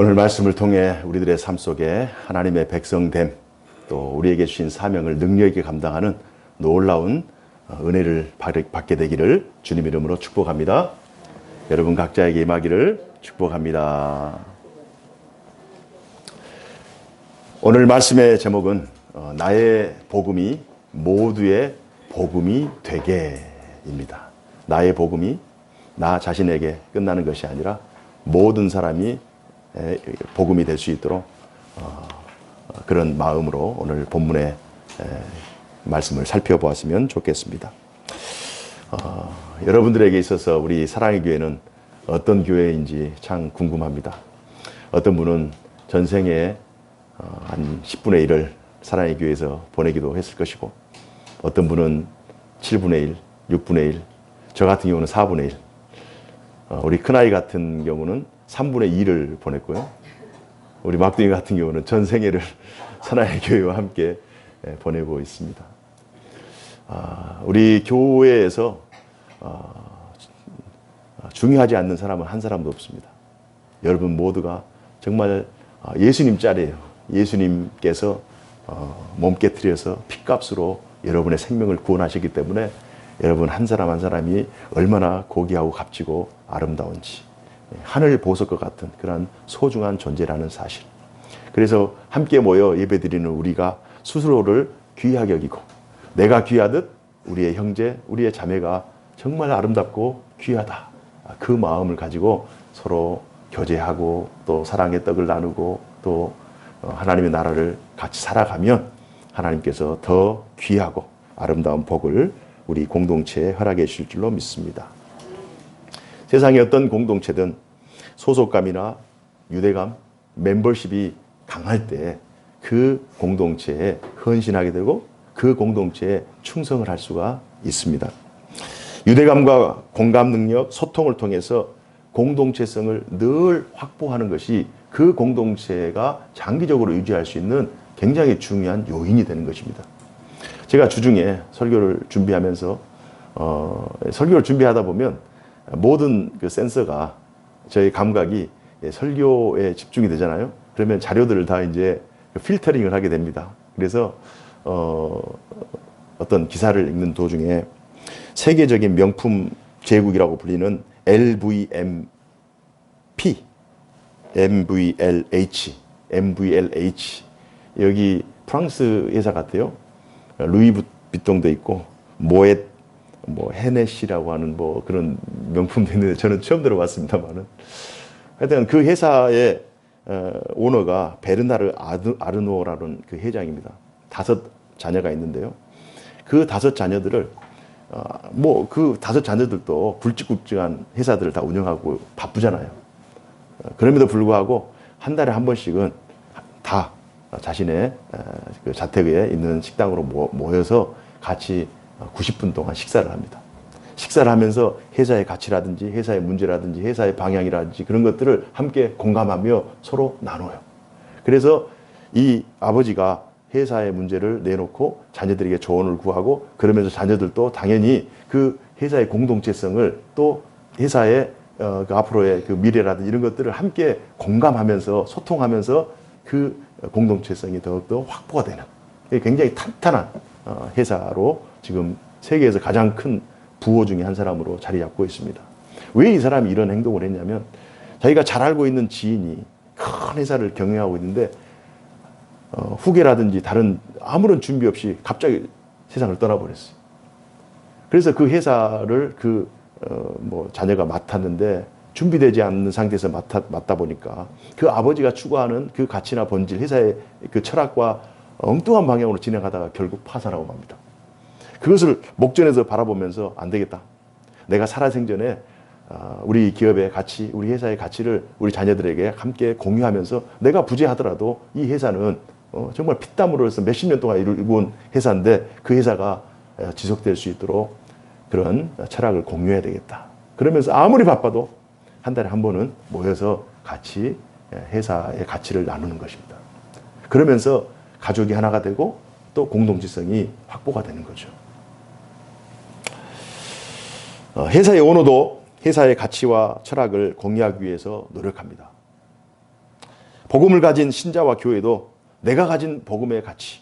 오늘 말씀을 통해 우리들의 삶 속에 하나님의 백성됨, 또 우리에게 주신 사명을 능력 있게 감당하는 놀라운 은혜를 받게 되기를 주님 이름으로 축복합니다. 여러분 각자에게 임하기를 축복합니다. 오늘 말씀의 제목은 나의 복음이 모두의 복음이 되게입니다. 나의 복음이 나 자신에게 끝나는 것이 아니라 모든 사람이 복음이 될 수 있도록 그런 마음으로 오늘 본문의 말씀을 살펴보았으면 좋겠습니다. 여러분들에게 있어서 우리 사랑의 교회는 어떤 교회인지 참 궁금합니다. 어떤 분은 전생에 한 10분의 1을 사랑의 교회에서 보내기도 했을 것이고, 어떤 분은 7분의 1, 6분의 1, 저 같은 경우는 4분의 1, 우리 큰아이 같은 경우는 3분의 2를 보냈고요. 우리 막둥이 같은 경우는 전 생애를 사랑의 교회와 함께 보내고 있습니다. 우리 교회에서 중요하지 않는 사람은 한 사람도 없습니다. 여러분 모두가 정말 예수님 짤이에요. 예수님께서 몸 깨트려서 핏값으로 여러분의 생명을 구원하셨기 때문에 여러분 한 사람 한 사람이 얼마나 고귀하고 값지고 아름다운지, 하늘 보석과 같은 그런 소중한 존재라는 사실. 그래서 함께 모여 예배드리는 우리가 스스로를 귀하게 여기고, 내가 귀하듯 우리의 형제, 우리의 자매가 정말 아름답고 귀하다, 그 마음을 가지고 서로 교제하고 또 사랑의 떡을 나누고 또 하나님의 나라를 같이 살아가면 하나님께서 더 귀하고 아름다운 복을 우리 공동체에 허락해 주실 줄로 믿습니다. 세상의 어떤 공동체든 소속감이나 유대감, 멤버십이 강할 때 그 공동체에 헌신하게 되고 그 공동체에 충성을 할 수가 있습니다. 유대감과 공감 능력, 소통을 통해서 공동체성을 늘 확보하는 것이 그 공동체가 장기적으로 유지할 수 있는 굉장히 중요한 요인이 되는 것입니다. 제가 주중에 설교를 준비하면서 설교를 준비하다 보면 모든 그 센서가, 저희 감각이 설교에 집중이 되잖아요. 그러면 자료들을 다 이제 필터링을 하게 됩니다. 그래서 어떤 기사를 읽는 도중에 세계적인 명품 제국이라고 불리는 LVMP, MVLH, 여기 프랑스 회사 같아요. 루이비통도 있고 모엣, 헤네시라고 하는 그런 명품도 있는데 저는 처음 들어봤습니다만은, 하여튼 그 회사의 오너가 베르나르 아르노라는 그 회장입니다. 5 자녀가 있는데요. 그 5 자녀들을 그 5 자녀들도 굵직굵직한 회사들을 다 운영하고 바쁘잖아요. 그럼에도 불구하고 한 달에 한 번씩은 다 자신의 그 자택에 있는 식당으로 모여서 같이 90분 동안 식사를 합니다. 식사를 하면서 회사의 가치라든지 회사의 문제라든지 회사의 방향이라든지 그런 것들을 함께 공감하며 서로 나눠요. 그래서 이 아버지가 회사의 문제를 내놓고 자녀들에게 조언을 구하고, 그러면서 자녀들도 당연히 그 회사의 공동체성을 또 회사의 그 앞으로의 그 미래라든지 이런 것들을 함께 공감하면서 소통하면서 그 공동체성이 더욱더 확보가 되는 굉장히 탄탄한 회사로 지금 세계에서 가장 큰 부호 중에 한 사람으로 자리 잡고 있습니다. 왜 이 사람이 이런 행동을 했냐면, 자기가 잘 알고 있는 지인이 큰 회사를 경영하고 있는데 후계라든지 다른 아무런 준비 없이 갑자기 세상을 떠나버렸어요. 그래서 그 회사를 자녀가 맡았는데 준비되지 않는 상태에서 맡다 보니까 그 아버지가 추구하는 그 가치나 본질, 회사의 그 철학과 엉뚱한 방향으로 진행하다가 결국 파산하고 맙니다. 그것을 목전에서 바라보면서 안 되겠다, 내가 살아생전에 우리 기업의 가치, 우리 회사의 가치를 우리 자녀들에게 함께 공유하면서 내가 부재하더라도 이 회사는 정말 피땀으로 해서 몇십 년 동안 이루어온 회사인데 그 회사가 지속될 수 있도록 그런 철학을 공유해야 되겠다. 그러면서 아무리 바빠도 한 달에 한 번은 모여서 같이 회사의 가치를 나누는 것입니다. 그러면서 가족이 하나가 되고 또 공동체성이 확보가 되는 거죠. 회사의 오너도 회사의 가치와 철학을 공유하기 위해서 노력합니다. 복음을 가진 신자와 교회도 내가 가진 복음의 가치,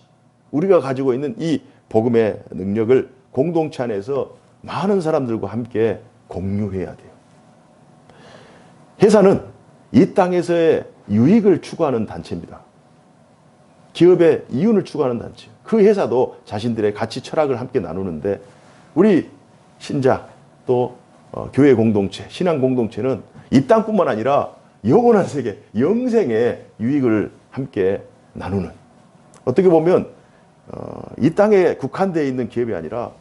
우리가 가지고 있는 이 복음의 능력을 공동체 안에서 많은 사람들과 함께 공유해야 돼요. 회사는 이 땅에서의 유익을 추구하는 단체입니다. 기업의 이윤을 추구하는 단체. 그 회사도 자신들의 가치 철학을 함께 나누는데 우리 신자 또 교회 공동체, 신앙 공동체는 이 땅뿐만 아니라 영원한 세계, 영생의 유익을 함께 나누는, 어떻게 보면 이 땅에 국한되어 있는 기업이 아니라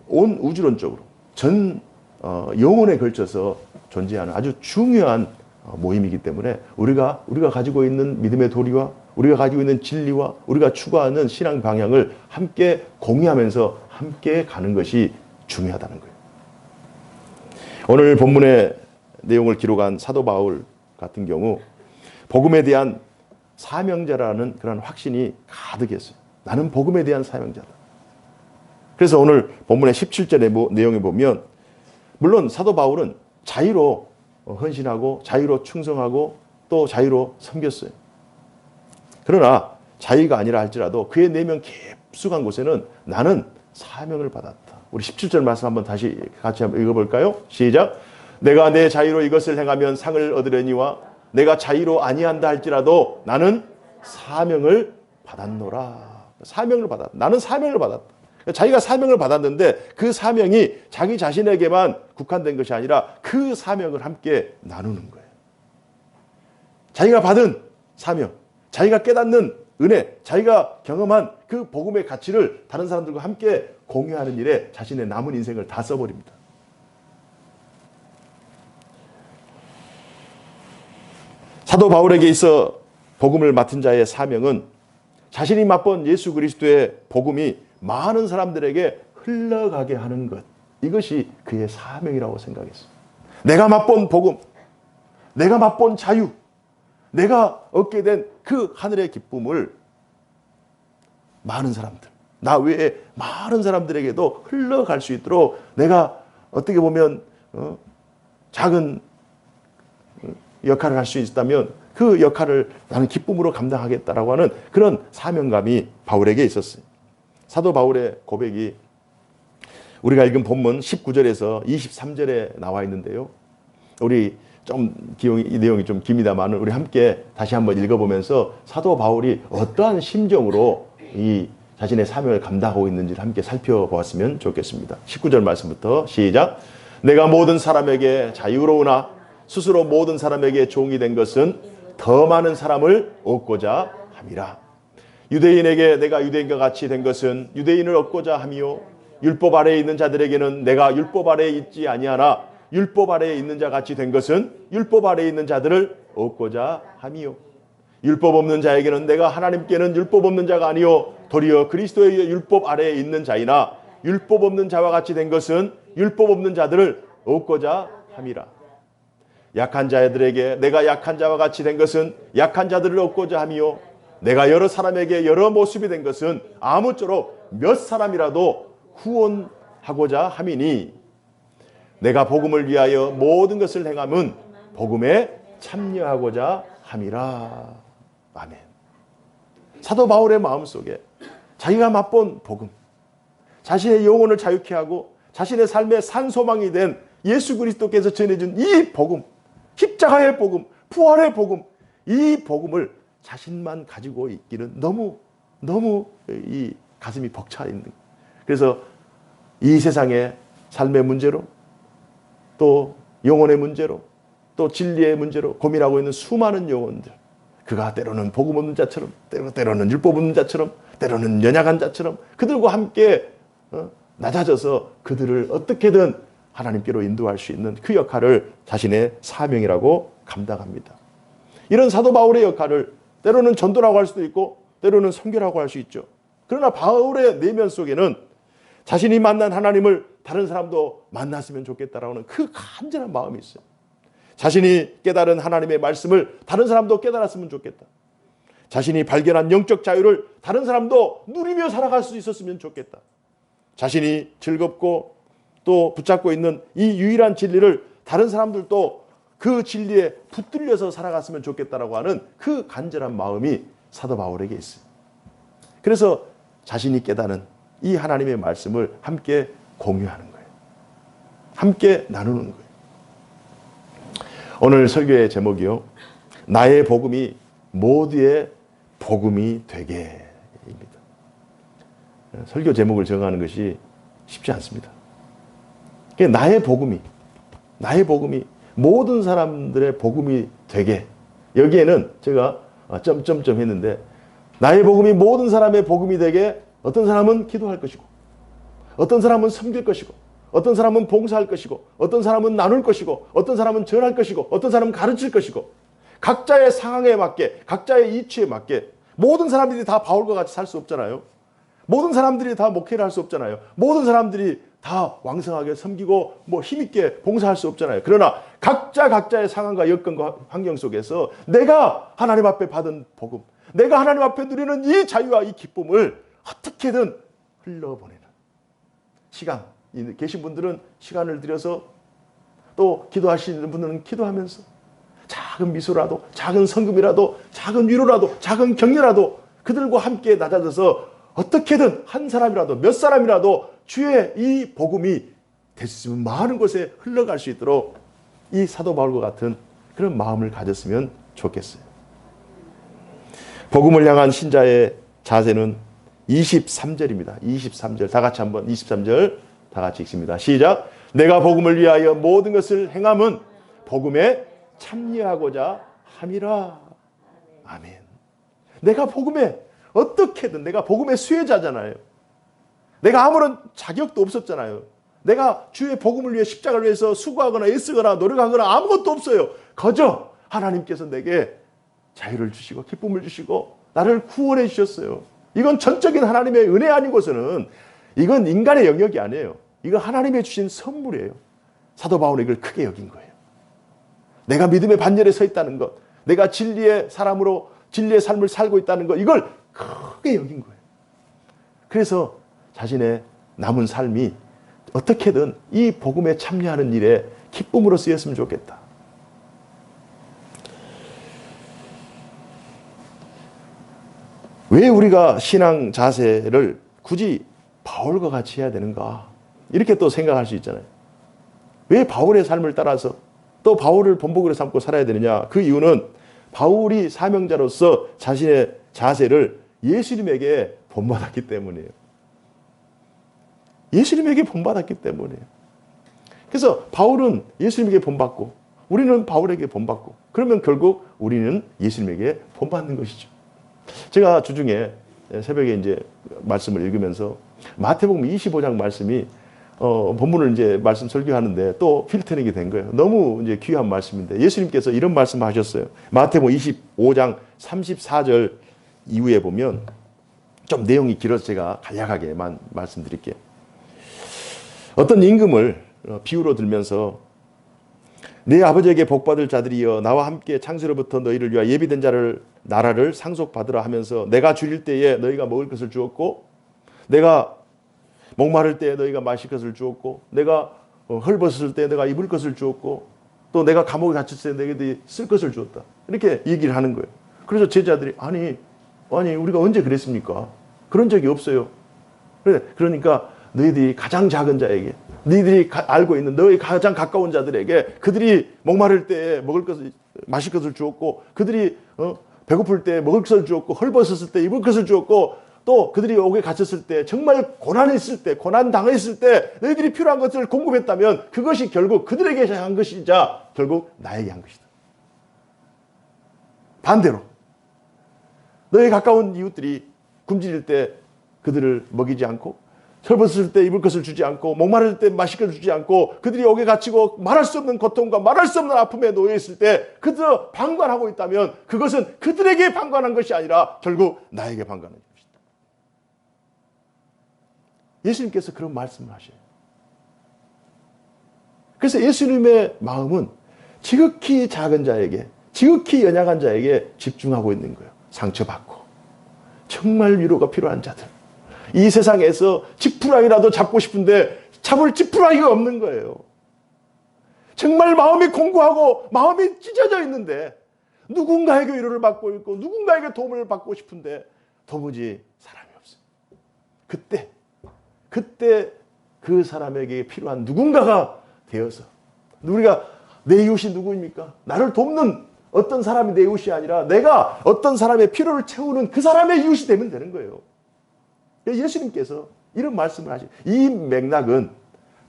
온 우주론적으로 전 영혼에 걸쳐서 존재하는 아주 중요한 모임이기 때문에 우리가 가지고 있는 믿음의 도리와 우리가 가지고 있는 진리와 우리가 추구하는 신앙 방향을 함께 공유하면서 함께 가는 것이 중요하다는 거예요. 오늘 본문의 내용을 기록한 사도 바울 같은 경우 복음에 대한 사명자라는 그런 확신이 가득했어요. 나는 복음에 대한 사명자다. 그래서 오늘 본문의 17절의 내용에 보면 물론 사도 바울은 자유로 헌신하고 자유로 충성하고 또 자유로 섬겼어요. 그러나 자유가 아니라 할지라도 그의 내면 깊숙한 곳에는 나는 사명을 받았다. 우리 17절 말씀 한번 다시 같이 한번 읽어볼까요? 시작. 내가 내 자유로 이것을 행하면 상을 얻으려니와 내가 자유로 아니한다 할지라도 나는 사명을 받았노라. 사명을 받았다. 나는 사명을 받았다. 자기가 사명을 받았는데 그 사명이 자기 자신에게만 국한된 것이 아니라 그 사명을 함께 나누는 거예요. 자기가 받은 사명, 자기가 깨닫는 은혜, 자기가 경험한 그 복음의 가치를 다른 사람들과 함께 공유하는 일에 자신의 남은 인생을 다 써버립니다. 사도 바울에게 있어 복음을 맡은 자의 사명은 자신이 맛본 예수 그리스도의 복음이 많은 사람들에게 흘러가게 하는 것, 이것이 그의 사명이라고 생각했어요. 내가 맛본 복음, 내가 맛본 자유, 내가 얻게 된 그 하늘의 기쁨을 많은 사람들, 나 외에 많은 사람들에게도 흘러갈 수 있도록 내가 어떻게 보면 작은 역할을 할 수 있다면 그 역할을 나는 기쁨으로 감당하겠다라고 하는 그런 사명감이 바울에게 있었어요. 사도 바울의 고백이 우리가 읽은 본문 19절에서 23절에 나와 있는데요. 우리 이 내용이 좀 깁니다만 우리 함께 다시 한번 읽어보면서 사도 바울이 어떠한 심정으로 이 자신의 사명을 감당하고 있는지를 함께 살펴보았으면 좋겠습니다. 19절 말씀부터 시작. 내가 모든 사람에게 자유로우나 스스로 모든 사람에게 종이 된 것은 더 많은 사람을 얻고자 함이라. 유대인에게 내가 유대인과 같이 된 것은 유대인을 얻고자 함이요 율법 아래에 있는 자들에게는 내가 율법 아래에 있지 아니하나 율법 아래에 있는 자 같이 된 것은 율법 아래에 있는 자들을 얻고자 함이요 율법 없는 자에게는 내가 하나님께는 율법 없는 자가 아니요 도리어 그리스도의 율법 아래에 있는 자이나 율법 없는 자와 같이 된 것은 율법 없는 자들을 얻고자 함이라. 약한 자들에게 내가 약한 자와 같이 된 것은 약한 자들을 얻고자 함이요 내가 여러 사람에게 여러 모습이 된 것은 아무쪼록 몇 사람이라도 후원하고자 함이니 내가 복음을 위하여 모든 것을 행함은 복음에 참여하고자 함이라. 아멘. 사도 바울의 마음속에 자기가 맛본 복음, 자신의 영혼을 자유케 하고 자신의 삶의 산소망이 된 예수 그리스도께서 전해준 이 복음, 십자가의 복음, 부활의 복음, 이 복음을 자신만 가지고 있기는 너무 이 가슴이 벅차 있는 거예요. 그래서 이 세상의 삶의 문제로 또 영혼의 문제로 또 진리의 문제로 고민하고 있는 수많은 영혼들, 그가 때로는 복음 없는 자처럼 때로는 율법 없는 자처럼 때로는 연약한 자처럼 그들과 함께 낮아져서 그들을 어떻게든 하나님께로 인도할 수 있는 그 역할을 자신의 사명이라고 감당합니다. 이런 사도 바울의 역할을 때로는 전도라고 할 수도 있고 때로는 선교라고 할 수 있죠. 그러나 바울의 내면 속에는 자신이 만난 하나님을 다른 사람도 만났으면 좋겠다라는 그 간절한 마음이 있어요. 자신이 깨달은 하나님의 말씀을 다른 사람도 깨달았으면 좋겠다. 자신이 발견한 영적 자유를 다른 사람도 누리며 살아갈 수 있었으면 좋겠다. 자신이 즐겁고 또 붙잡고 있는 이 유일한 진리를 다른 사람들도 그 진리에 붙들려서 살아갔으면 좋겠다라고 하는 그 간절한 마음이 사도 바울에게 있어요. 그래서 자신이 깨닫는 이 하나님의 말씀을 함께 공유하는 거예요. 함께 나누는 거예요. 오늘 설교의 제목이요, 나의 복음이 모두의 복음이 되게입니다. 설교 제목을 정하는 것이 쉽지 않습니다. 나의 복음이 모든 사람들의 복음이 되게, 여기에는 제가 점점점 했는데, 나의 복음이 모든 사람의 복음이 되게, 어떤 사람은 기도할 것이고, 어떤 사람은 섬길 것이고, 어떤 사람은 봉사할 것이고, 어떤 사람은 나눌 것이고, 어떤 사람은 전할 것이고, 어떤 사람은 가르칠 것이고, 각자의 상황에 맞게, 각자의 이치에 맞게, 모든 사람들이 다 바울과 같이 살 수 없잖아요. 모든 사람들이 다 목회를 할 수 없잖아요. 모든 사람들이 다 왕성하게 섬기고 힘있게 봉사할 수 없잖아요. 그러나 각자의 상황과 여건과 환경 속에서 내가 하나님 앞에 받은 복음, 내가 하나님 앞에 누리는 이 자유와 이 기쁨을 어떻게든 흘러보내는 시간, 계신 분들은 시간을 들여서, 또 기도하시는 분들은 기도하면서 작은 미소라도, 작은 성금이라도, 작은 위로라도, 작은 격려라도 그들과 함께 낮아져서 어떻게든 한 사람이라도, 몇 사람이라도 주의 이 복음이 될 수 있으면 많은 곳에 흘러갈 수 있도록 이 사도 바울과 같은 그런 마음을 가졌으면 좋겠어요. 복음을 향한 신자의 자세는 23절입니다. 23절 다 같이 한번 23절 다 같이 읽습니다. 시작. 내가 복음을 위하여 모든 것을 행함은 복음에 참여하고자 함이라. 아멘. 내가 복음에 어떻게든, 내가 복음의 수혜자잖아요. 내가 아무런 자격도 없었잖아요. 내가 주의 복음을 위해, 십자가를 위해서 수고하거나 애쓰거나 노력하거나 아무것도 없어요. 거저 하나님께서 내게 자유를 주시고 기쁨을 주시고 나를 구원해 주셨어요. 이건 전적인 하나님의 은혜 아니고서는 이건 인간의 영역이 아니에요. 이건 하나님의 주신 선물이에요. 사도 바울은 이걸 크게 여긴 거예요. 내가 믿음의 반열에 서 있다는 것, 내가 진리의 사람으로 진리의 삶을 살고 있다는 것, 이걸 크게 여긴 거예요. 그래서 자신의 남은 삶이 어떻게든 이 복음에 참여하는 일에 기쁨으로 쓰였으면 좋겠다. 왜 우리가 신앙 자세를 굳이 바울과 같이 해야 되는가? 이렇게 또 생각할 수 있잖아요. 왜 바울의 삶을 따라서 또 바울을 본보기로 삼고 살아야 되느냐? 그 이유는 바울이 사명자로서 자신의 자세를 예수님에게 본받았기 때문이에요. 예수님에게 본받았기 때문이에요. 그래서 바울은 예수님에게 본받고 우리는 바울에게 본받고, 그러면 결국 우리는 예수님에게 본받는 것이죠. 제가 주중에 새벽에 이제 말씀을 읽으면서 마태복음 25장 말씀이 본문을 이제 말씀 설교하는데 또 필터링이 된 거예요. 너무 이제 귀한 말씀인데 예수님께서 이런 말씀을 하셨어요. 마태복음 25장 34절 이후에 보면 좀 내용이 길어서 제가 간략하게만 말씀드릴게요. 어떤 임금을 비유로 들면서 내 아버지에게 복받을 자들이여 나와 함께 창세로부터 너희를 위하여 예비된 자를 나라를 상속받으라 하면서 내가 줄일 때에 너희가 먹을 것을 주었고, 내가 목마를 때에 너희가 마실 것을 주었고, 내가 헐벗을 때 내가 입을 것을 주었고, 또 내가 감옥에 갇혔을 때 너희들이 쓸 것을 주었다. 이렇게 얘기를 하는 거예요. 그래서 제자들이 아니 우리가 언제 그랬습니까? 그런 적이 없어요. 그러니까 너희들이 가장 작은 자에게, 너희들이 알고 있는 너희 가장 가까운 자들에게 그들이 목마를 때에 먹을 것을 마실 것을 주었고, 그들이 배고플 때 먹을 것을 주었고, 헐벗었을 때 입을 것을 주었고, 또 그들이 옥에 갇혔을 때, 정말 고난에 있을 때, 고난 당했을 때 너희들이 필요한 것을 공급했다면 그것이 결국 그들에게 한 것이자 결국 나에게 한 것이다. 반대로 너희 가까운 이웃들이 굶주릴 때 그들을 먹이지 않고, 헐벗을 때 입을 것을 주지 않고, 목마를 때 마실 것을 주지 않고, 그들이 옥에 갇히고 말할 수 없는 고통과 말할 수 없는 아픔에 놓여 있을 때 그들을 방관하고 있다면 그것은 그들에게 방관한 것이 아니라 결국 나에게 방관한 것이다. 예수님께서 그런 말씀을 하셔요. 그래서 예수님의 마음은 지극히 작은 자에게, 지극히 연약한 자에게 집중하고 있는 거예요. 상처받고 정말 위로가 필요한 자들, 이 세상에서 지푸라기라도 잡고 싶은데 잡을 지푸라기가 없는 거예요. 정말 마음이 공고하고 마음이 찢어져 있는데 누군가에게 위로를 받고 있고 누군가에게 도움을 받고 싶은데 도무지 사람이 없어요. 그때 그 사람에게 필요한 누군가가 되어서, 우리가 내 이웃이 누구입니까? 나를 돕는 어떤 사람이 내 이웃이 아니라 내가 어떤 사람의 필요를 채우는 그 사람의 이웃이 되면 되는 거예요. 예수님께서 이런 말씀을 하시. 이 맥락은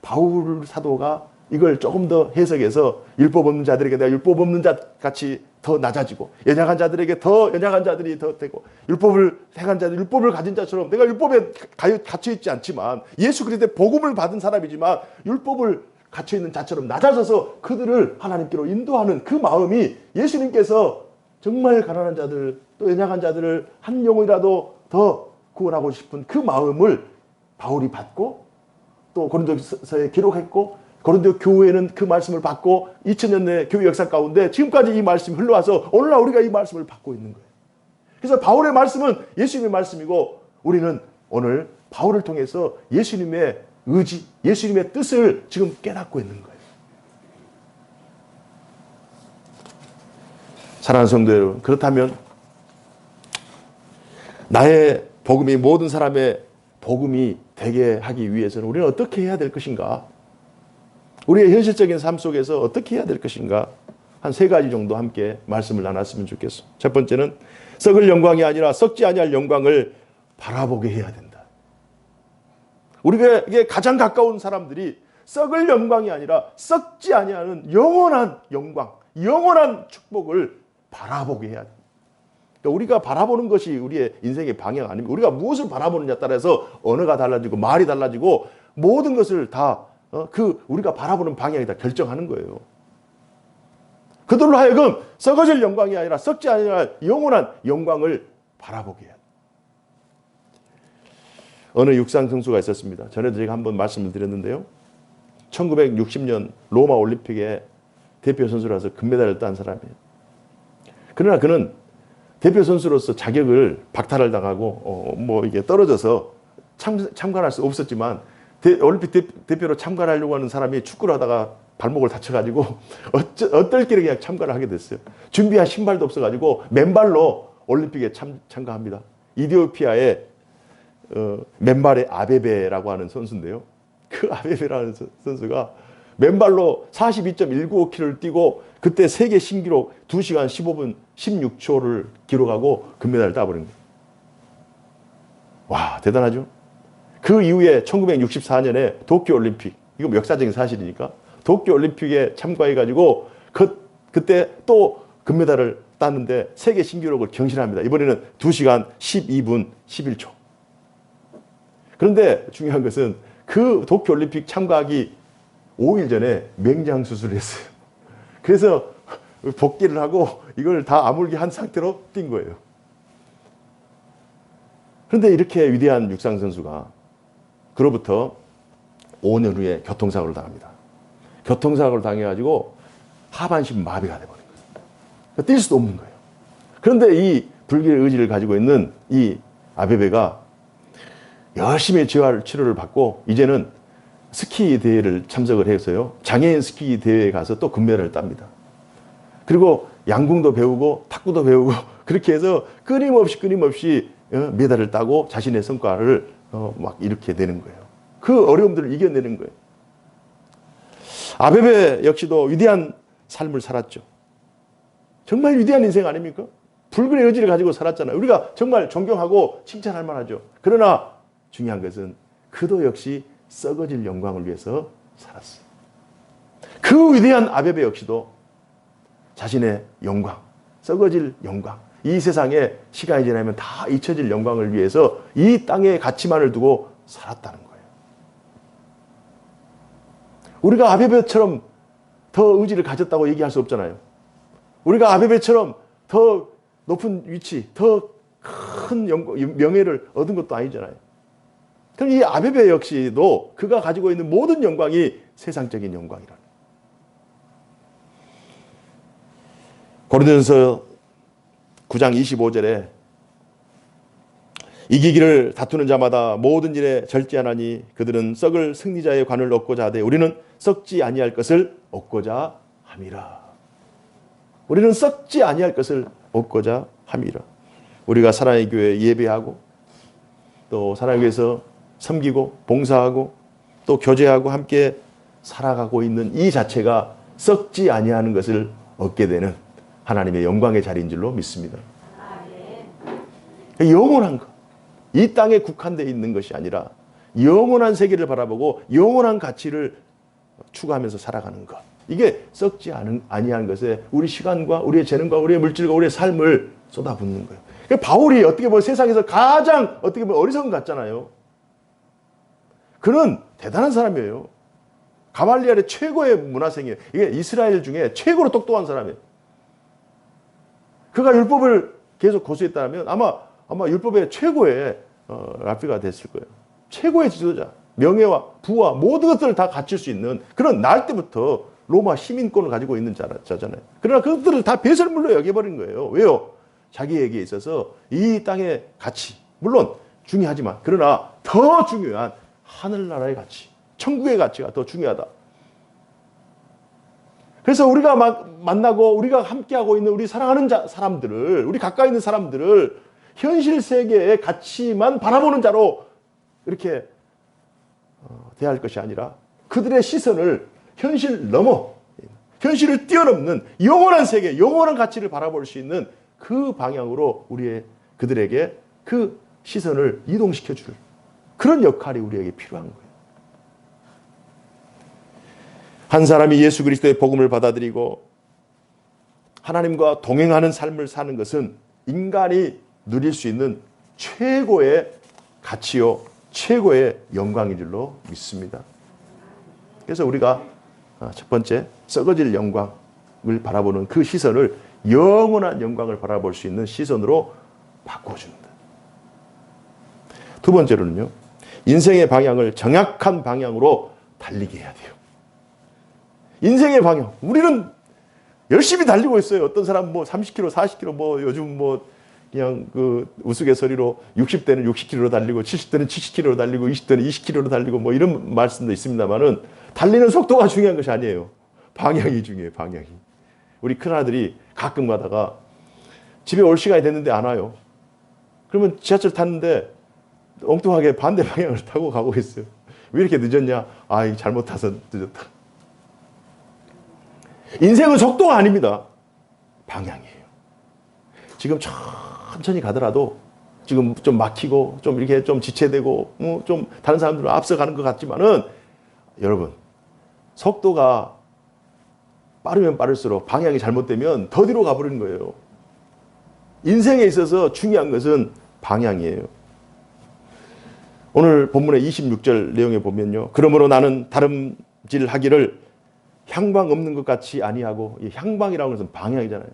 바울 사도가 이걸 조금 더 해석해서 율법 없는 자들에게 내가 율법 없는 자 같이 더 낮아지고 연약한 자들에게 더 연약한 자들이 더 되고 율법을 행한 자들, 율법을 가진 자처럼 내가 율법에 갇혀 있지 않지만 예수 그리스도의 복음을 받은 사람이지만 율법을 갇혀 있는 자처럼 낮아져서 그들을 하나님께로 인도하는 그 마음이 예수님께서 정말 가난한 자들 또 연약한 자들을 한 영혼이라도 더 구원하고 싶은 그 마음을 바울이 받고 또 고린도서에 기록했고 고린도 교회는 그 말씀을 받고 2000년의 교회 역사 가운데 지금까지 이 말씀이 흘러와서 오늘날 우리가 이 말씀을 받고 있는 거예요. 그래서 바울의 말씀은 예수님의 말씀이고 우리는 오늘 바울을 통해서 예수님의 의지, 예수님의 뜻을 지금 깨닫고 있는 거예요. 사랑하는 성도 여러분, 그렇다면 나의 복음이 모든 사람의 복음이 되게 하기 위해서는 우리는 어떻게 해야 될 것인가? 우리의 현실적인 삶 속에서 어떻게 해야 될 것인가? 한 3가지 정도 함께 말씀을 나눴으면 좋겠어. 첫 번째는 썩을 영광이 아니라 썩지 아니할 영광을 바라보게 해야 된다. 우리에게 가장 가까운 사람들이 썩을 영광이 아니라 썩지 아니하는 영원한 영광, 영원한 축복을 바라보게 해야 된다. 그러니까 우리가 바라보는 것이 우리의 인생의 방향 아닙니까? 우리가 무엇을 바라보느냐에 따라서 언어가 달라지고 말이 달라지고 모든 것을 다 우리가 바라보는 방향이 다 결정하는 거예요. 그들로 하여금 썩어질 영광이 아니라 썩지 아니할 영원한 영광을 바라보게 해야 돼요. 어느 육상 선수가 있었습니다. 전에도 제가 한번 말씀을 드렸는데요. 1960년 로마 올림픽에 대표 선수라서 금메달을 딴 사람이에요. 그러나 그는 대표 선수로서 자격을 박탈을 당하고 이게 떨어져서 참관할 수 없었지만 올림픽 대표로 참가하려고 하는 사람이 축구를 하다가 발목을 다쳐가지고 어떨 길에 그냥 참가를 하게 됐어요. 준비한 신발도 없어가지고 맨발로 올림픽에 참가합니다. 이디오피아의 맨발의 아베베라고 하는 선수인데요. 그 아베베라는 선수가 맨발로 42.195km를 뛰고 그때 세계 신기록 2시간 15분 16초를 기록하고 금메달을 따버린 거예요. 와, 대단하죠? 그 이후에 1964년에 도쿄올림픽, 이거 역사적인 사실이니까 도쿄올림픽에 참가해가지고 그때 또 금메달을 땄는데 세계 신기록을 경신합니다. 이번에는 2시간 12분 11초. 그런데 중요한 것은 그 도쿄올림픽 참가하기 5일 전에 맹장수술을 했어요. 그래서 복귀를 하고 이걸 다 아물게 한 상태로 뛴 거예요. 그런데 이렇게 위대한 육상 선수가 그로부터 5년 후에 교통사고를 당합니다. 교통사고를 당해가지고 하반신 마비가 돼버린 거예요. 뛸 수도 없는 거예요. 그런데 이 불길의 의지를 가지고 있는 이 아베베가 열심히 재활 치료를 받고 이제는 스키 대회를 참석을 해서요. 장애인 스키 대회에 가서 또 금메달을 땁니다. 그리고 양궁도 배우고 탁구도 배우고 그렇게 해서 끊임없이 메달을 따고 자신의 성과를 막 이렇게 되는 거예요. 그 어려움들을 이겨내는 거예요. 아베베 역시도 위대한 삶을 살았죠. 정말 위대한 인생 아닙니까? 불굴의 의지를 가지고 살았잖아요. 우리가 정말 존경하고 칭찬할 만하죠. 그러나 중요한 것은 그도 역시 썩어질 영광을 위해서 살았어요. 그 위대한 아베베 역시도 자신의 영광, 썩어질 영광, 이 세상에 시간이 지나면 다 잊혀질 영광을 위해서 이 땅의 가치만을 두고 살았다는 거예요. 우리가 아베베처럼 더 의지를 가졌다고 얘기할 수 없잖아요. 우리가 아베베처럼 더 높은 위치, 더 큰 명예를 얻은 것도 아니잖아요. 그럼 이 아베베 역시도 그가 가지고 있는 모든 영광이 세상적인 영광이라는. 고린도전서 9장 25절에 이기기를 다투는 자마다 모든 일에 절제하나니 그들은 썩을 승리자의 관을 얻고자 하되 우리는 썩지 아니할 것을 얻고자 함이라. 우리는 썩지 아니할 것을 얻고자 함이라. 우리가 사랑의 교회에 예배하고 또 사랑의 교회에서 섬기고 봉사하고 또 교제하고 함께 살아가고 있는 이 자체가 썩지 아니하는 것을 얻게 되는 하나님의 영광의 자리인 줄로 믿습니다. 영원한 것, 이 땅에 국한되어 있는 것이 아니라 영원한 세계를 바라보고 영원한 가치를 추구하면서 살아가는 것, 이게 썩지 아니한 것에 우리 시간과 우리의 재능과 우리의 물질과 우리의 삶을 쏟아붓는 거예요. 그러니까 바울이 어떻게 보면 세상에서 가장 어떻게 보면 어리석은 것 같잖아요. 그는 대단한 사람이에요. 가말리엘의 최고의 문화생이에요. 이게 이스라엘 중에 최고로 똑똑한 사람이에요. 그가 율법을 계속 고수했다면 아마 율법의 최고의 랍비가 됐을 거예요. 최고의 지도자, 명예와 부와 모든 것들을 다 갖출 수 있는 그런 날 때부터 로마 시민권을 가지고 있는 자잖아요. 그러나 그것들을 다 배설물로 여겨버린 거예요. 왜요? 자기에게 있어서 이 땅의 가치, 물론 중요하지만 그러나 더 중요한 하늘나라의 가치, 천국의 가치가 더 중요하다. 그래서 우리가 만나고 우리가 함께하고 있는 우리 사랑하는 사람들을, 우리 가까이 있는 사람들을 현실 세계의 가치만 바라보는 자로 이렇게 대할 것이 아니라 그들의 시선을 현실 넘어, 현실을 뛰어넘는 영원한 세계, 영원한 가치를 바라볼 수 있는 그 방향으로 그들에게 그 시선을 이동시켜 줄 그런 역할이 우리에게 필요한 거예요. 한 사람이 예수 그리스도의 복음을 받아들이고 하나님과 동행하는 삶을 사는 것은 인간이 누릴 수 있는 최고의 가치요, 최고의 영광인 줄로 믿습니다. 그래서 우리가 첫 번째, 썩어질 영광을 바라보는 그 시선을 영원한 영광을 바라볼 수 있는 시선으로 바꿔준다. 두 번째로는요, 인생의 방향을 정확한 방향으로 달리게 해야 돼요. 인생의 방향. 우리는 열심히 달리고 있어요. 어떤 사람 30km, 40km, 요즘 그냥 그 우스갯소리로 60대는 60km로 달리고 70대는 70km로 달리고 20대는 20km로 달리고 이런 말씀도 있습니다만은 달리는 속도가 중요한 것이 아니에요. 방향이 중요해요. 방향이. 우리 큰아들이 가끔 가다가 집에 올 시간이 됐는데 안 와요. 그러면 지하철 탔는데 엉뚱하게 반대 방향을 타고 가고 있어요. 왜 이렇게 늦었냐? 이거 잘못 타서 늦었다. 인생은 속도가 아닙니다. 방향이에요. 지금 천천히 가더라도 지금 좀 막히고 좀 이렇게 좀 지체되고 좀 다른 사람들은 앞서가는 것 같지만은 여러분, 속도가 빠르면 빠를수록 방향이 잘못되면 더 뒤로 가버리는 거예요. 인생에 있어서 중요한 것은 방향이에요. 오늘 본문의 26절 내용에 보면요. 그러므로 나는 다름질하기를 향방 없는 것 같이 아니하고, 이 향방이라고 해서 방향이잖아요.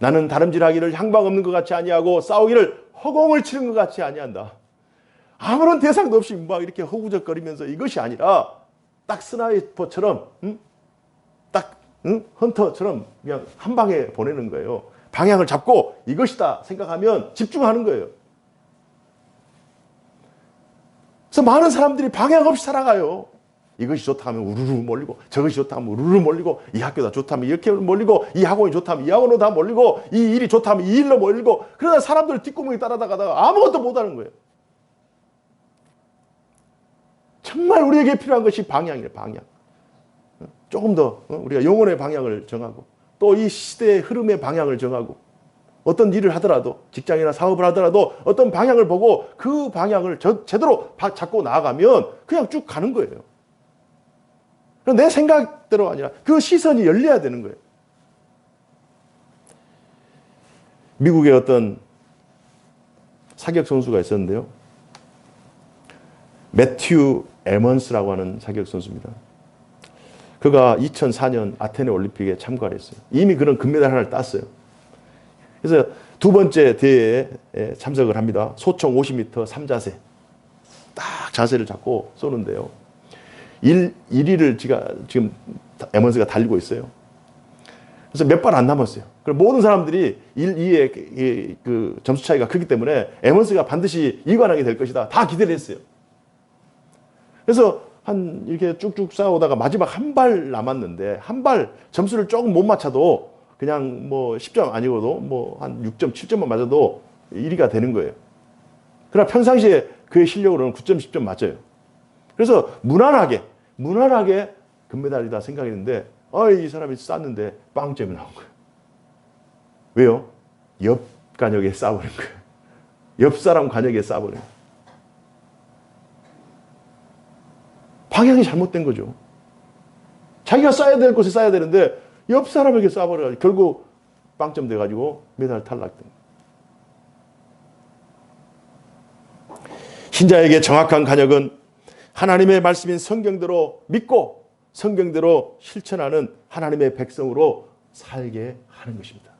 나는 다름질하기를 향방 없는 것 같이 아니하고 싸우기를 허공을 치는 것 같이 아니한다. 아무런 대상도 없이 막 이렇게 허우적거리면서 이것이 아니라 딱 스나이퍼처럼 헌터처럼 그냥 한 방에 보내는 거예요. 방향을 잡고 이것이다 생각하면 집중하는 거예요. 그래서 많은 사람들이 방향 없이 살아가요. 이것이 좋다 하면 우르르 몰리고, 저것이 좋다 하면 우르르 몰리고, 이 학교가 좋다 하면 이렇게 몰리고, 이 학원이 좋다 하면 이 학원으로 다 몰리고, 이 일이 좋다 하면 이 일로 몰리고, 그러다 사람들 뒷구멍에 따라다가다가 아무것도 못하는 거예요. 정말 우리에게 필요한 것이 방향이에요. 방향. 조금 더 우리가 영혼의 방향을 정하고 또 이 시대의 흐름의 방향을 정하고 어떤 일을 하더라도 직장이나 사업을 하더라도 어떤 방향을 보고 그 방향을 제대로 잡고 나아가면 그냥 쭉 가는 거예요. 내 생각대로 아니라 그 시선이 열려야 되는 거예요. 미국의 어떤 사격 선수가 있었는데요. 매튜 에먼스라고 하는 사격 선수입니다. 그가 2004년 아테네 올림픽에 참가를 했어요. 이미 그런 금메달 하나를 땄어요. 그래서 두 번째 대회에 참석을 합니다. 소총 50m 3자세. 딱 자세를 잡고 쏘는데요. 1위를 지금 에먼스가 달리고 있어요. 그래서 몇 발 안 남았어요. 그럼 모든 사람들이 1, 2의 그 점수 차이가 크기 때문에 에먼스가 반드시 이관하게 될 것이다. 다 기대를 했어요. 그래서 한 이렇게 쭉쭉 싸우다가 마지막 한 발 남았는데 한 발 점수를 조금 못 맞춰도 그냥 뭐 10점 아니고도 뭐 한 6점, 7점만 맞아도 1위가 되는 거예요. 그러나 평상시에 그의 실력으로는 9점, 10점 맞아요. 그래서 무난하게 금메달이다 생각했는데 이 사람이 쌌는데 빵점이 나온 거예요. 왜요? 옆 관역에 쏴버린 거예요. 옆 사람 관역에 쏴버린 거예요. 방향이 잘못된 거죠. 자기가 쏴야 될 곳에 쏴야 되는데 옆 사람에게 쏴버려가지고 결국 빵점 돼가지고 메달 탈락된 거예요. 신자에게 정확한 간역은 하나님의 말씀인 성경대로 믿고 성경대로 실천하는 하나님의 백성으로 살게 하는 것입니다.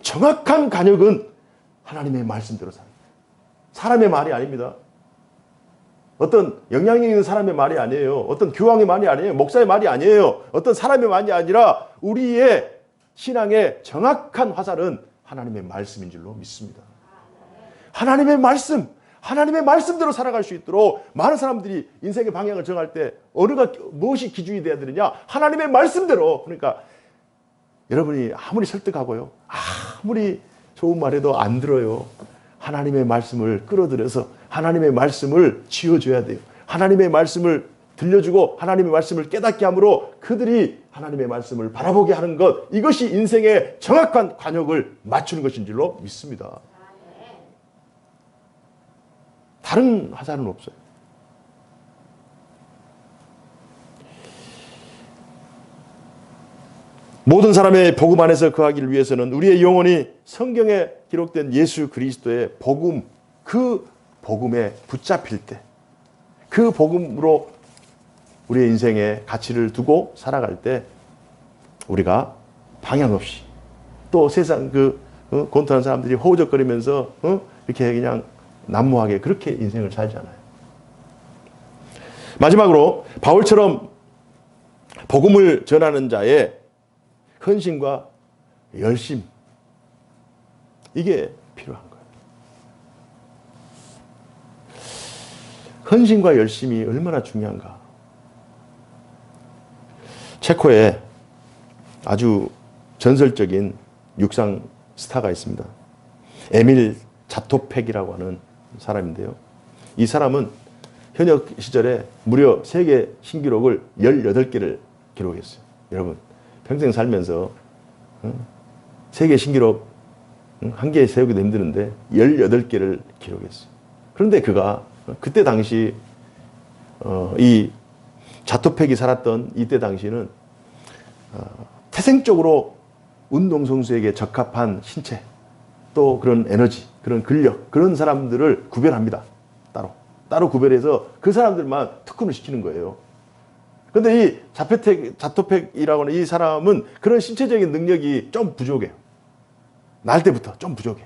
정확한 간역은 하나님의 말씀대로 사는 거예요. 사람의 말이 아닙니다. 어떤 영향력 있는 사람의 말이 아니에요. 어떤 교황의 말이 아니에요. 목사의 말이 아니에요. 어떤 사람의 말이 아니라 우리의 신앙의 정확한 화살은 하나님의 말씀인 줄로 믿습니다. 하나님의 말씀대로 살아갈 수 있도록 많은 사람들이 인생의 방향을 정할 때 무엇이 기준이 되어야 되느냐? 하나님의 말씀대로. 그러니까 여러분이 아무리 설득하고요. 아무리 좋은 말해도 안 들어요. 하나님의 말씀을 끌어들여서 하나님의 말씀을 쥐어줘야 돼요. 하나님의 말씀을 들려주고 하나님의 말씀을 깨닫게 함으로 그들이 하나님의 말씀을 바라보게 하는 것, 이것이 인생의 정확한 관역을 맞추는 것인 줄로 믿습니다. 다른 화살은 없어요. 모든 사람의 복음 안에서 거하기를 위해서는 우리의 영혼이 성경에 기록된 예수 그리스도의 복음, 그 복음에 붙잡힐 때, 그 복음으로 우리의 인생에 가치를 두고 살아갈 때 우리가 방향 없이 또 세상 권투하는 사람들이 호우적거리면서 이렇게 그냥 난무하게 그렇게 인생을 살잖아요. 마지막으로 바울처럼 복음을 전하는 자의 헌신과 열심, 이게 필요한 거예요. 헌신과 열심이 얼마나 중요한가. 체코에 아주 전설적인 육상 스타가 있습니다. 에밀 자토팩이라고 하는 사람인데요. 이 사람은 현역 시절에 무려 세계 신기록을 18개를 기록했어요. 여러분, 평생 살면서 세계 신기록 한 개 세우기도 힘드는데 18개를 기록했어요. 그런데 그가 그때 당시 이 자토팩이 살았던 이때 당시는 태생적으로 운동선수에게 적합한 신체, 또 그런 에너지, 그런 근력, 그런 사람들을 구별합니다. 따로 구별해서 그 사람들만 특훈을 시키는 거예요. 그런데 이 자토팩이라고 하는 이 사람은 그런 신체적인 능력이 좀 부족해요. 날 때부터 좀 부족해.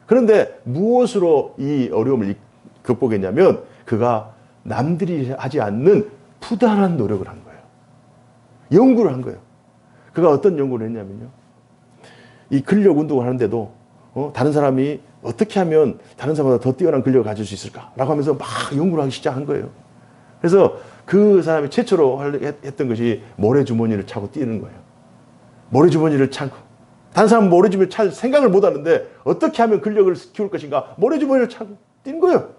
그런데 무엇으로 이 어려움을 극복했냐면 그가 남들이 하지 않는 부단한 노력을 한 거예요. 연구를 한 거예요. 그가 어떤 연구를 했냐면요. 이 근력 운동을 하는데도 다른 사람이 어떻게 하면 다른 사람보다 더 뛰어난 근력을 가질 수 있을까라고 하면서 막 연구를 하기 시작한 거예요. 그래서 그 사람이 최초로 했던 것이 모래주머니를 차고 뛰는 거예요. 모래주머니를 차고. 다른 사람은 모래주머니를 찰 생각을 못 하는데 어떻게 하면 근력을 키울 것인가. 모래주머니를 차고 뛰는 거예요.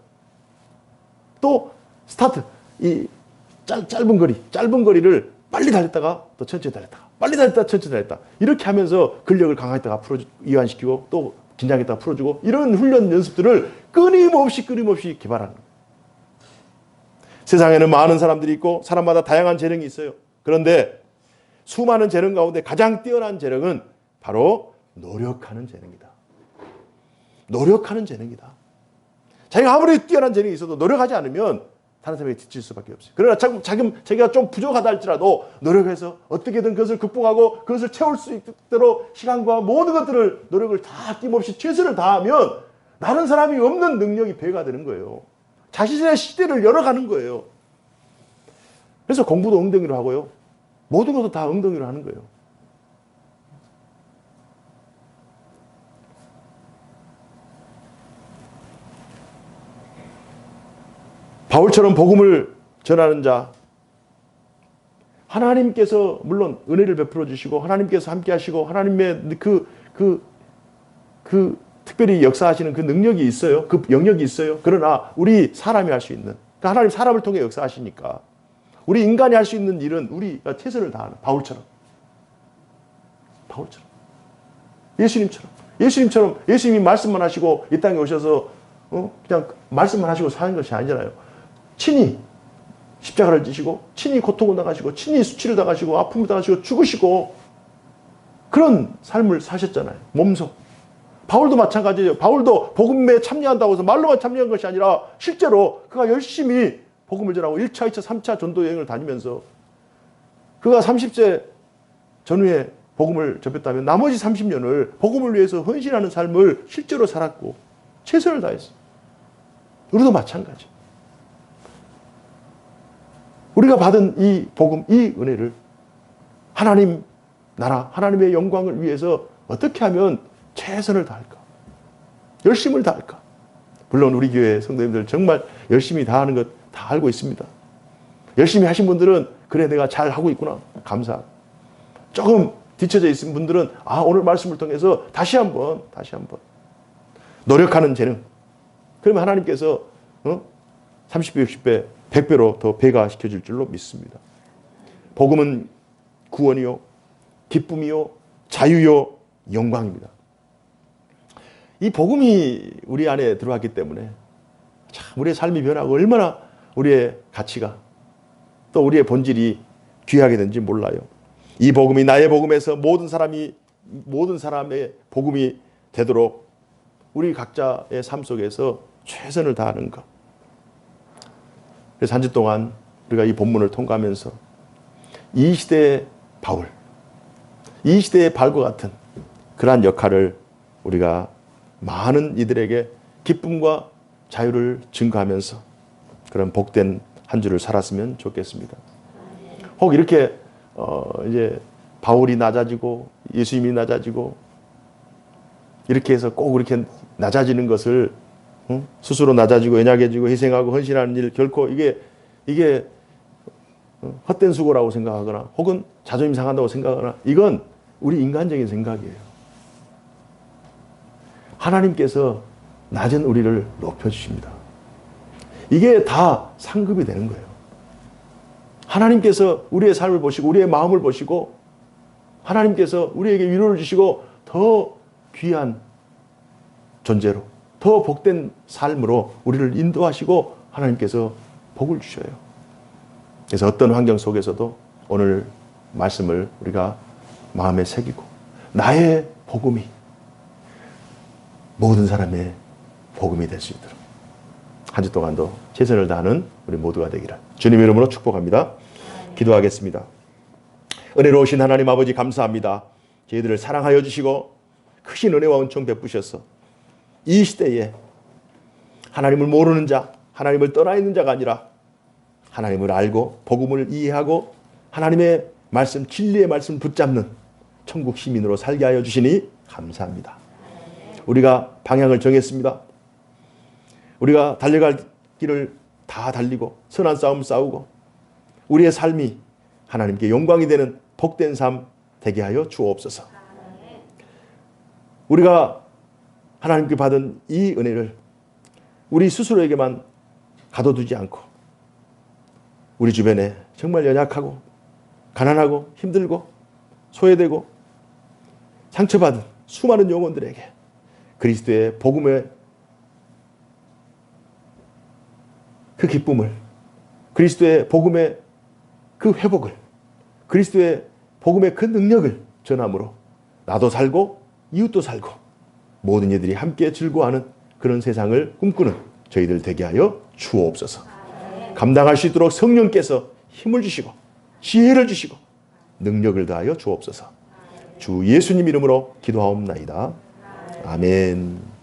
또 스타트. 이 짧은 거리를 빨리 달렸다가 또 천천히 달렸다가 빨리 달렸다가 천천히 달렸다. 이렇게 하면서 근력을 강화했다가 이완시키고 또 긴장했다가 풀어주고 이런 훈련 연습들을 끊임없이 개발하는 거예요. 세상에는 많은 사람들이 있고 사람마다 다양한 재능이 있어요. 그런데 수많은 재능 가운데 가장 뛰어난 재능은 바로 노력하는 재능이다. 노력하는 재능이다. 자기가 아무리 뛰어난 재능이 있어도 노력하지 않으면 다른 사람에게 뒤칠 수밖에 없어요. 그러나 자기가 좀 부족하다 할지라도 노력해서 어떻게든 그것을 극복하고 그것을 채울 수 있도록 시간과 모든 것들을 노력을 다 아낌없이 최선을 다하면 다른 사람이 없는 능력이 배가 되는 거예요. 자신의 시대를 열어가는 거예요. 그래서 공부도 엉덩이로 하고요. 모든 것도 다 엉덩이로 하는 거예요. 바울처럼 복음을 전하는 자, 하나님께서 물론 은혜를 베풀어 주시고 하나님께서 함께 하시고 하나님의 특별히 역사하시는 그 능력이 있어요. 그 영역이 있어요. 그러나 우리 사람이 할 수 있는, 그러니까 하나님 사람을 통해 역사하시니까 우리 인간이 할 수 있는 일은 우리가 최선을 다하는 바울처럼 예수님처럼 예수님이 말씀만 하시고 이 땅에 오셔서 그냥 말씀만 하시고 사는 것이 아니잖아요. 친히 십자가를 지시고 친히 고통을 당하시고 친히 수치를 당하시고 아픔을 당하시고 죽으시고 그런 삶을 사셨잖아요. 몸소. 바울도 마찬가지예요. 바울도 복음에 참여한다고 해서 말로만 참여한 것이 아니라 실제로 그가 열심히 복음을 전하고 1차, 2차, 3차 전도 여행을 다니면서 그가 30세 전후에 복음을 접했다면 나머지 30년을 복음을 위해서 헌신하는 삶을 실제로 살았고 최선을 다했어요. 우리도 마찬가지. 우리가 받은 이 복음, 이 은혜를 하나님 나라, 하나님의 영광을 위해서 어떻게 하면 최선을 다할까? 열심을 다할까? 물론 우리 교회 성도님들 정말 열심히 다하는 것 다 알고 있습니다. 열심히 하신 분들은 그래 내가 잘 하고 있구나. 감사. 조금 뒤쳐져 있는 분들은 오늘 말씀을 통해서 다시 한번 노력하는 재능. 그러면 하나님께서 30배, 60배, 100배로 더 배가시켜 줄 줄로 믿습니다. 복음은 구원이요, 기쁨이요, 자유요, 영광입니다. 이 복음이 우리 안에 들어왔기 때문에 참 우리의 삶이 변하고 얼마나 우리의 가치가 또 우리의 본질이 귀하게 된지 몰라요. 이 복음이 나의 복음에서 모든 사람의 복음이 되도록 우리 각자의 삶 속에서 최선을 다하는 것. 그래서 한 주 동안 우리가 이 본문을 통과하면서 이 시대의 바울, 이 시대의 발과 같은 그러한 역할을 우리가 많은 이들에게 기쁨과 자유를 증거하면서 그런 복된 한 주를 살았으면 좋겠습니다. 혹 이렇게 이제 바울이 낮아지고 예수님이 낮아지고 이렇게 해서 꼭 이렇게 낮아지는 것을 스스로 낮아지고 연약해지고 희생하고 헌신하는 일 결코 이게 헛된 수고라고 생각하거나 혹은 자존심 상한다고 생각하거나 이건 우리 인간적인 생각이에요. 하나님께서 낮은 우리를 높여주십니다. 이게 다 상급이 되는 거예요. 하나님께서 우리의 삶을 보시고 우리의 마음을 보시고 하나님께서 우리에게 위로를 주시고 더 귀한 존재로 더 복된 삶으로 우리를 인도하시고 하나님께서 복을 주셔요. 그래서 어떤 환경 속에서도 오늘 말씀을 우리가 마음에 새기고 나의 복음이 모든 사람의 복음이 될 수 있도록 한 주 동안도 최선을 다하는 우리 모두가 되기를 주님의 이름으로 축복합니다. 기도하겠습니다. 은혜로우신 하나님 아버지 감사합니다. 저희들을 사랑하여 주시고 크신 은혜와 은총 베푸셔서 이 시대에 하나님을 모르는 자, 하나님을 떠나 있는 자가 아니라 하나님을 알고 복음을 이해하고 하나님의 말씀, 진리의 말씀 붙잡는 천국 시민으로 살게 하여 주시니 감사합니다. 우리가 방향을 정했습니다. 우리가 달려갈 길을 다 달리고 선한 싸움 싸우고 우리의 삶이 하나님께 영광이 되는 복된 삶 되게 하여 주옵소서. 우리가 하나님께 받은 이 은혜를 우리 스스로에게만 가둬두지 않고 우리 주변에 정말 연약하고 가난하고 힘들고 소외되고 상처받은 수많은 영혼들에게 그리스도의 복음의 그 기쁨을, 그리스도의 복음의 그 회복을, 그리스도의 복음의 그 능력을 전함으로 나도 살고 이웃도 살고 모든 이들이 함께 즐거워하는 그런 세상을 꿈꾸는 저희들 되게 하여 주옵소서. 감당할 수 있도록 성령께서 힘을 주시고 지혜를 주시고 능력을 다하여 주옵소서. 주 예수님 이름으로 기도하옵나이다. 아멘.